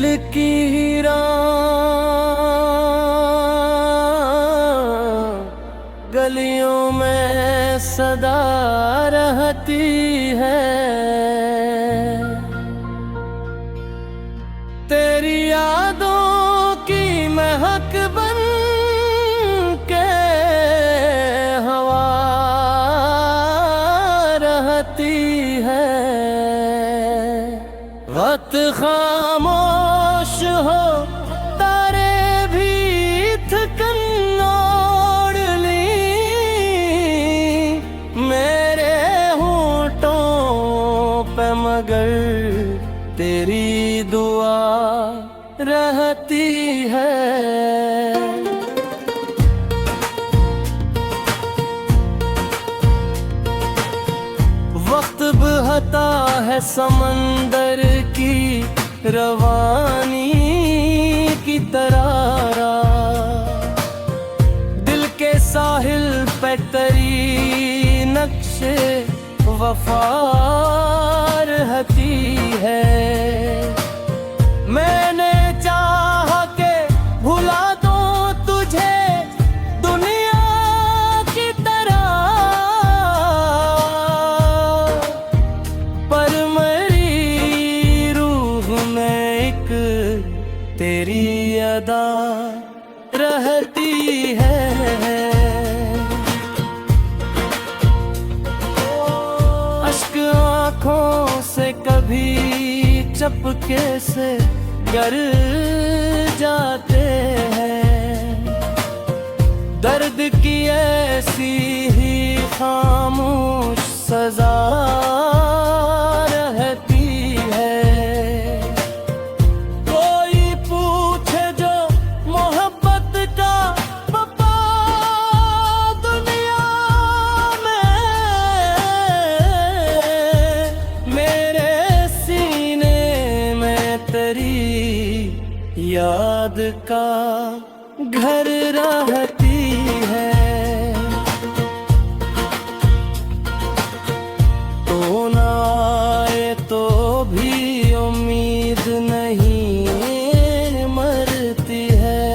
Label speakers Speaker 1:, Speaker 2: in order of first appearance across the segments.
Speaker 1: दिल की हीरा गलियों में सदा रहती है। तेरी यादों की महक बन के हवा रहती है। वक्त खामोश हो तारे भी थकन ओढ़ ली, मेरे होंठों पे मगर तेरी दुआ रहती है। वक्त बहता है समंदर की रवानी की तरह, दिल के साहिल पे तेरी नक्शे वफा रहती है। मैंने चाहा के भुला दूं तुझे दुनिया की तरह, पर मेरी रूह में एक तेरी अदा रहती है। अश्क आँखों से कभी चपके से गर जाते हैं। दर्द की ऐसी ही खामोश सजा रहती है। कोई पूछे जो मोहब्बत का पता दुनिया में, मेरे सीने में तेरी याद का घर रहती है। तो ना आए तो भी उम्मीद नहीं मरती है।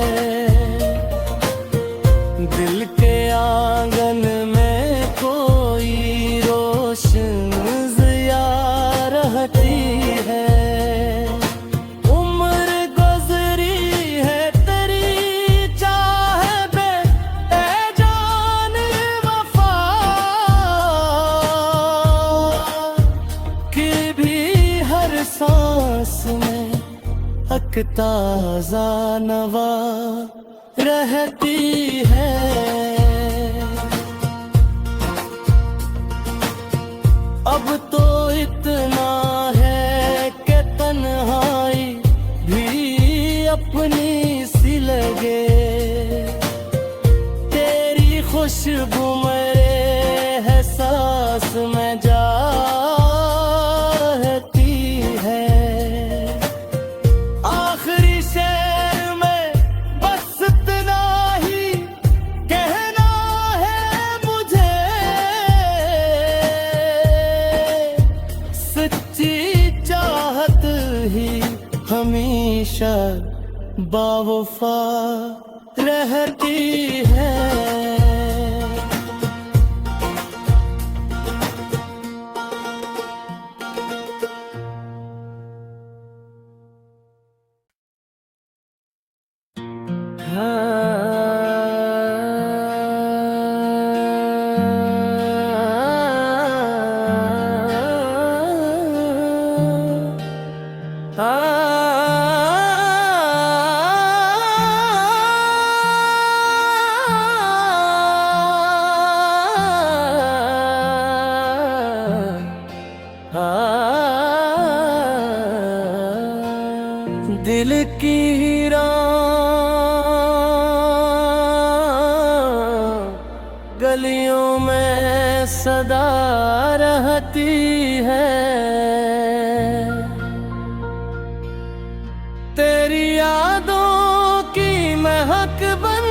Speaker 1: दिल के आंगन में कोई रोशन ज़िया रहती है। सांस में हक ताज़ा नवा रहती है। अब तो इतना है कि तन्हाई भी अपनी सी लगे। तेरी खुशबू मेरे एहसास में जा हमेशा बावफा रहती है। दिल की हीरा गलियों में सदा रहती है। तेरी यादों की महक बन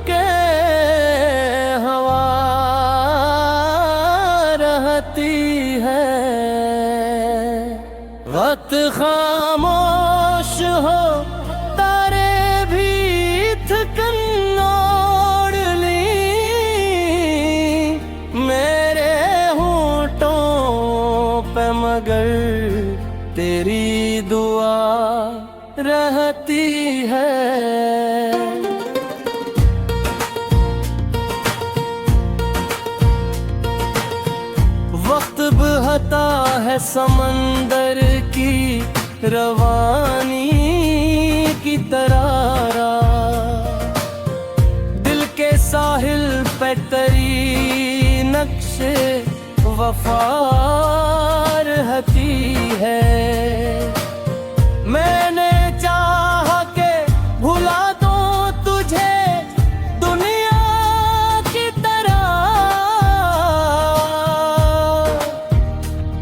Speaker 1: के हवा रहती है। वक्त खामोश हो तारे भी थकन ओढ़ ली, मेरे होंठों पे मगर तेरी दुआ रहती है। वक्त बहता है समंदर की रवानी की तरह, दिल के साहिल पे तेरी नक्शे वफा रहती है। मैंने चाहा के भुला दूं तुझे दुनिया की तरह,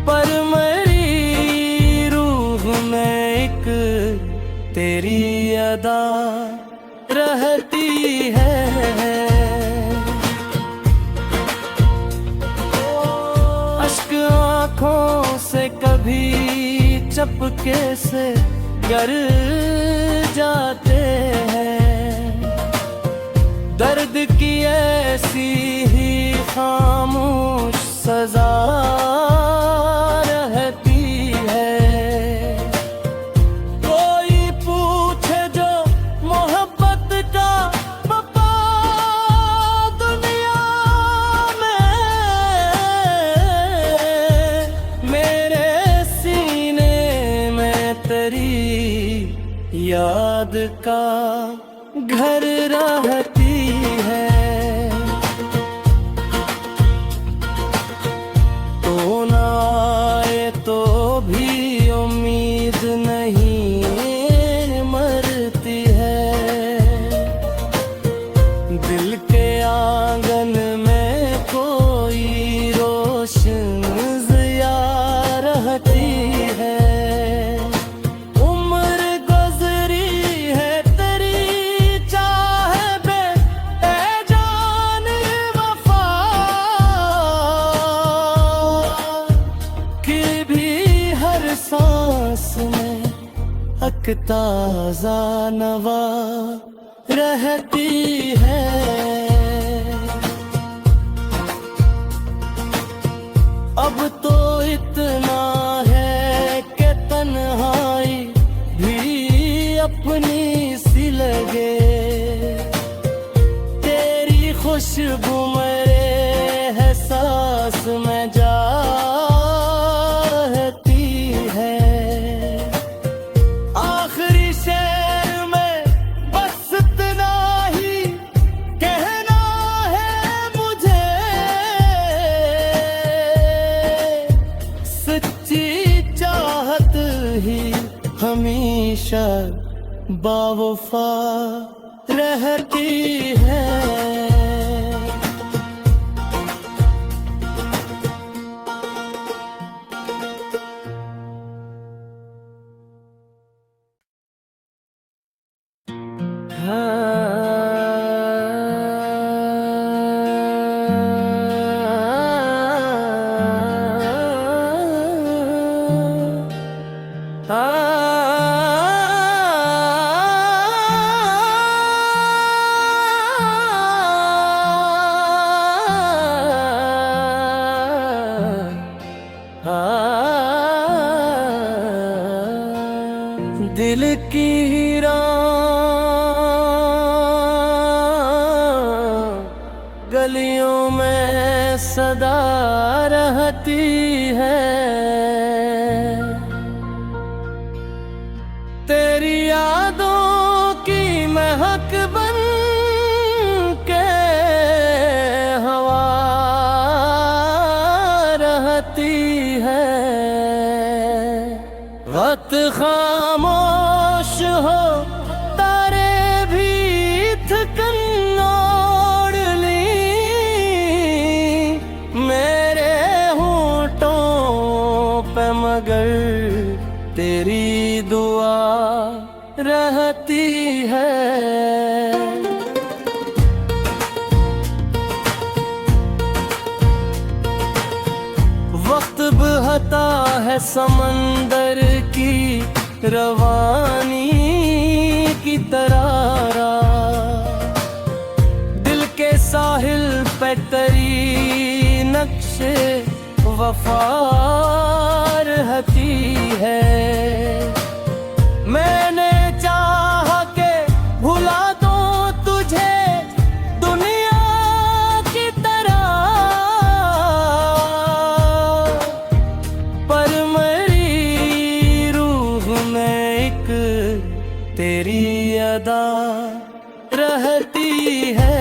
Speaker 1: पर मेरी रूह में एक तेरी अदा रहती है। अश्क आँखों से कभी चपके से गर जाते हैं, दर्द की ऐसी ही खामोश सजा रहती है। कोई पूछे जो मोहब्बत का वफा दुनिया में, मेरे सीने में तेरी याद का घर रहती है। तो ना आए तो भी उम्मीद नहीं मरती है, दिल के आंगन में कोई रोशन ज़िया रहती है। सांस में हक ताज़ा नवा रहती है। अब तो इतना है कि तन्हाई भी अपनी सी लगे, तेरी खुशबू मेरे एहसास में जा हमेशा बावफा रहती है। दिल की हीरा गलियों में सदा रहती है, तेरी यादों की महक बन के हवा रहती है। वक्त खामोश हो तारे भी थकन ओढ़ ली, मेरे होंठों पे मगर तेरी दुआ रहती है। वक्त बहता है समंदर की रवानी तेरी नक्शे वफा रहती है। मैंने चाहा के भुला दूं तुझे दुनिया की तरह, पर मेरी रूह में एक तेरी अदा रहती है।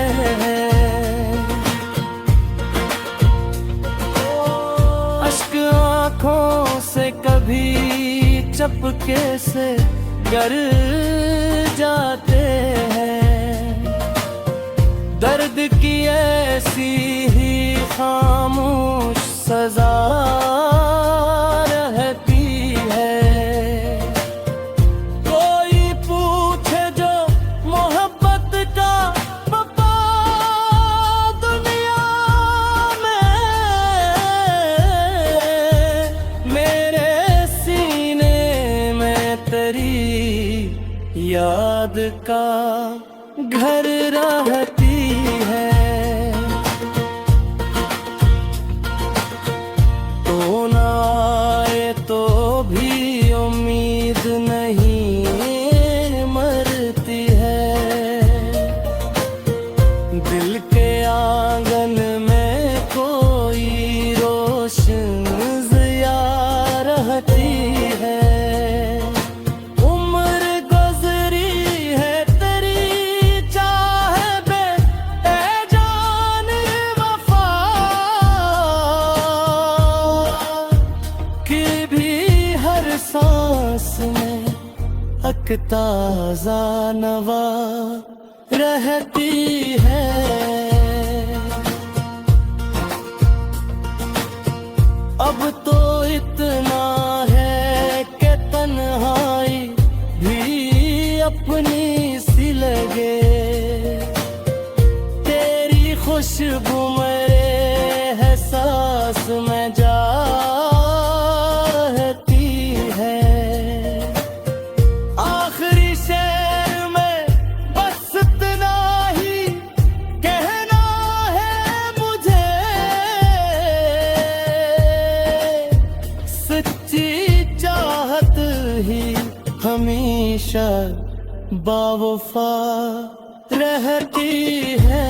Speaker 1: अश्क आँखों से कभी चपके से गर जाते हैं, दर्द की ऐसी ही खामोश सजा रहती है। कोई पूछे जो मोहब्बत का बता दुनिया में, मेरे सीने में तेरी याद का घर रहती है। तो ना आए तो भी उम्मीद नहीं मरती है। दिल के आंगन में कोई रोशन ज़िया रहती है। उम्र गुज़री है तेरी चाहे बे ए जान वफा की भी हर सांस में हक ताज़ा नवा रहती है। अब तो इतना है कि तन्हाई भी अपनी सी लगे, तेरी खुशबू मेरे एहसास में जा रहती है। आखिरी शेर में बस इतना ही कहना है मुझे, सच्ची चाहत ही हमेशा बावफा रहती है।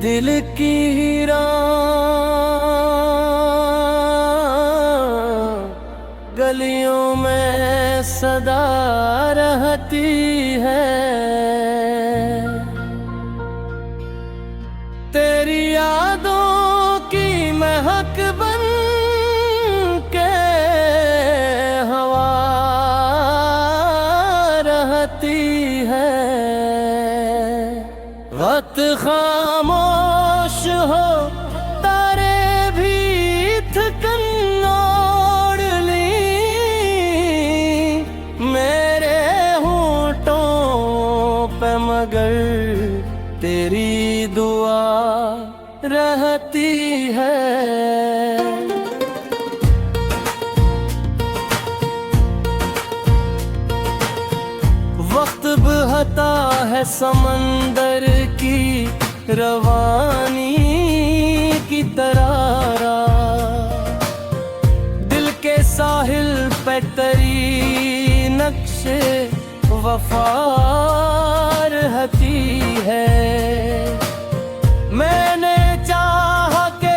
Speaker 1: दिल की हीरा गलियों में सदा रहती है। तेरी यादों की महक बन के हवा रहती है। वक्त खामोश हो तारे भी थकन ओढ़ ली, मेरे होठों पे मगर तेरी दुआ रहती है। वक्त बहता है समंदर की रवानी की तरह, दिल के साहिल पे तेरी नक्शे वफा रहती है। मैंने चाहा के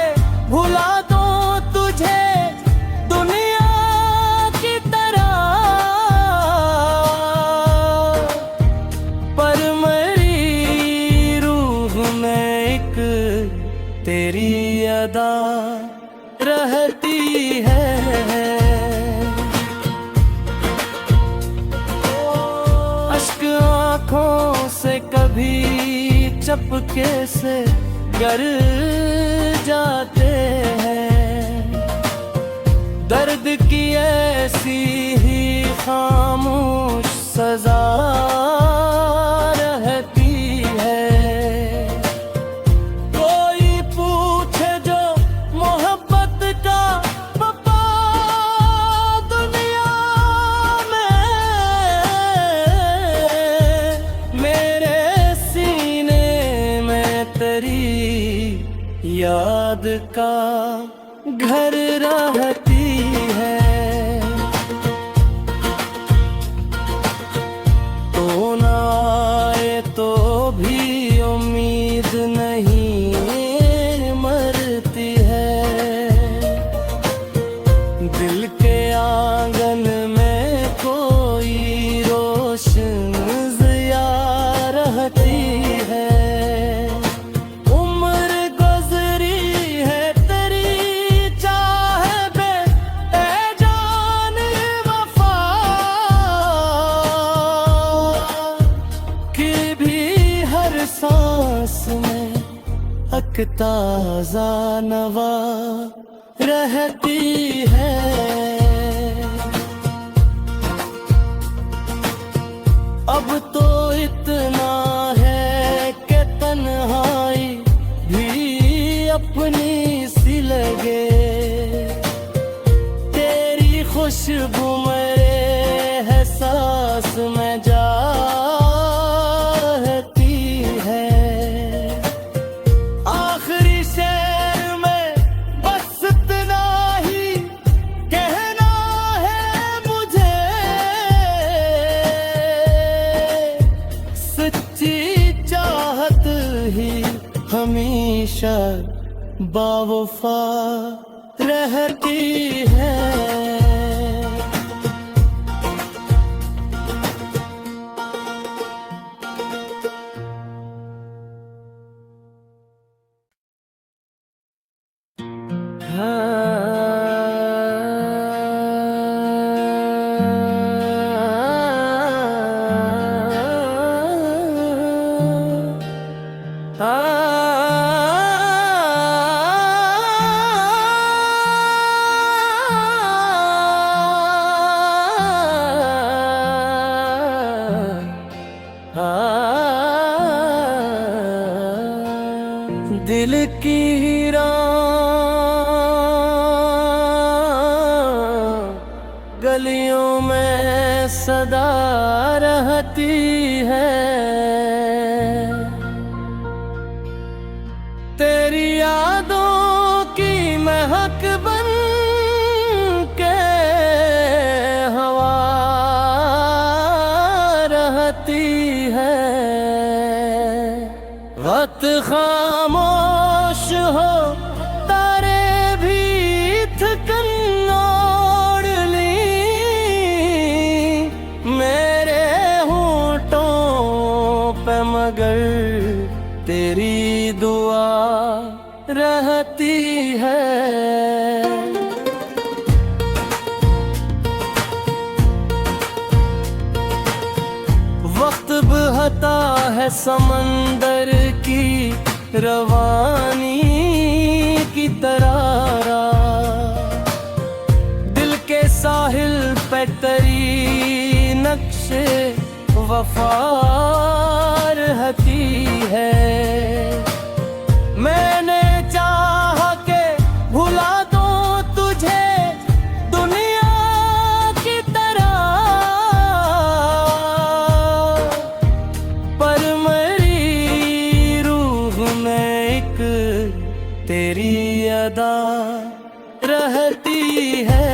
Speaker 1: भुला दूं तुझे दुनिया की तरह, पर मेरी रूह में एक तेरी अदा रहती है। चपके से गर जाते हैं। दर्द की ऐसी ही खामोश सजा रहती है। कोई पूछे जो मोहब्बत का पता दुनिया में, मेरे सीने में तेरी याद का घर रहती है। तो ना आए तो भी उम्मीद नहीं मरती है। दिल के आंगन में कोई रोशन ज़िया रहती है। सांस में हक ताज़ा नवा रहती है। अब तो इतना है कि तन्हाई भी अपनी सी लगे। तेरी खुशबू मेरे एहसास में जा हमेशा बावफा रहती है। दिल की हीरा गलियों में सदा रहती है। तेरी यादों की महक बन के हवा रहती है। वक्त खामोश हो तारे भी थकन ओढ़ ली। मेरे होठों पे मगर तेरी दुआ रहती है। वक्त बहता है समंदर की रवानी की तरह। दिल के साहिल पे तेरी नक्शे वफा रहती है। मैंने चाहा के भुला दूं तुझे दुनिया की तरह, पर मेरी रूह में एक तेरी अदा रहती है।